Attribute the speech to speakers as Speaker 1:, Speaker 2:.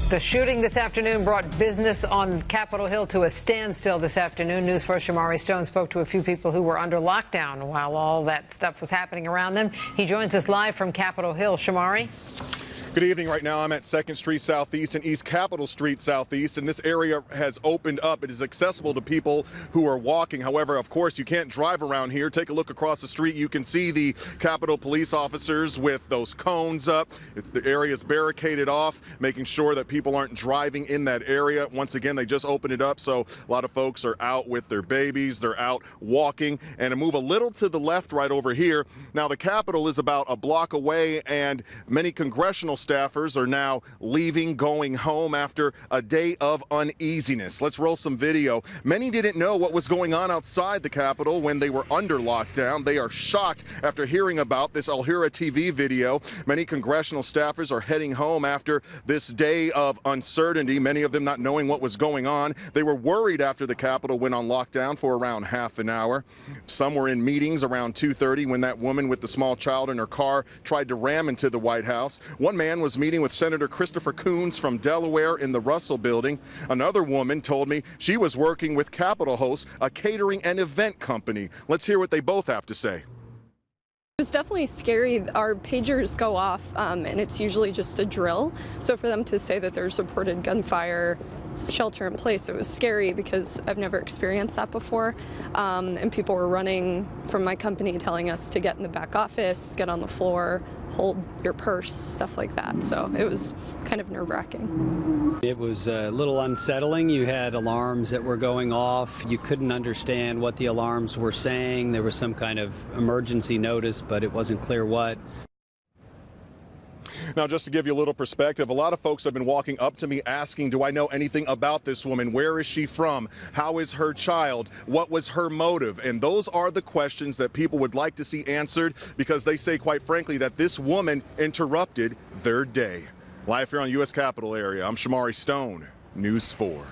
Speaker 1: The shooting this afternoon brought business on Capitol Hill to a standstill this afternoon. News 4's Shomari Stone spoke to a few people who were under lockdown while all that stuff was happening around them. He joins us live from Capitol Hill. Shomari?
Speaker 2: Good evening. Right now I'm at 2nd Street Southeast and East Capitol Street Southeast, and this area has opened up. It is accessible to people who are walking. However, of course, you can't drive around here. Take a look across the street. You can see the Capitol police officers with those cones up. The area is barricaded off, making sure that people aren't driving in that area. Once again, they just opened it up, so a lot of folks are out with their babies. They're out walking. And to move a little to the left right over here, now the Capitol is about a block away, and many congressional staffers are now leaving, going home after a day of uneasiness. Let's roll some video. Many didn't know what was going on outside the Capitol when they were under lockdown. They are shocked after hearing about this Alhura TV video. Many congressional staffers are heading home after this day of uncertainty, many of them not knowing what was going on. They were worried after the Capitol went on lockdown for around half an hour. Some were in meetings around 2:30 when that woman with the small child in her car tried to ram into the White House. One man was meeting with Senator Christopher Coons from Delaware in the Russell Building. Another woman told me she was working with Capitol Host, a catering and event company. Let's hear what they both have to say.
Speaker 3: It was definitely scary. Our pagers go off, and it's usually just a drill. So for them to say that there's reported gunfire, shelter in place, it was scary because I've never experienced that before. And people were running from my company telling us to get in the back office, get on the floor, hold your purse, stuff like that. So it was kind of nerve-wracking.
Speaker 4: It was a little unsettling. You had alarms that were going off. You couldn't understand what the alarms were saying. There was some kind of emergency notice, but it wasn't clear what.
Speaker 2: Now, just to give you a little perspective, a lot of folks have been walking up to me asking, do I know anything about this woman? Where is she from? How is her child? What was her motive? And those are the questions that people would like to see answered, because they say, quite frankly, that this woman interrupted their day. Live here on U.S. Capitol area, I'm Shomari Stone, News 4.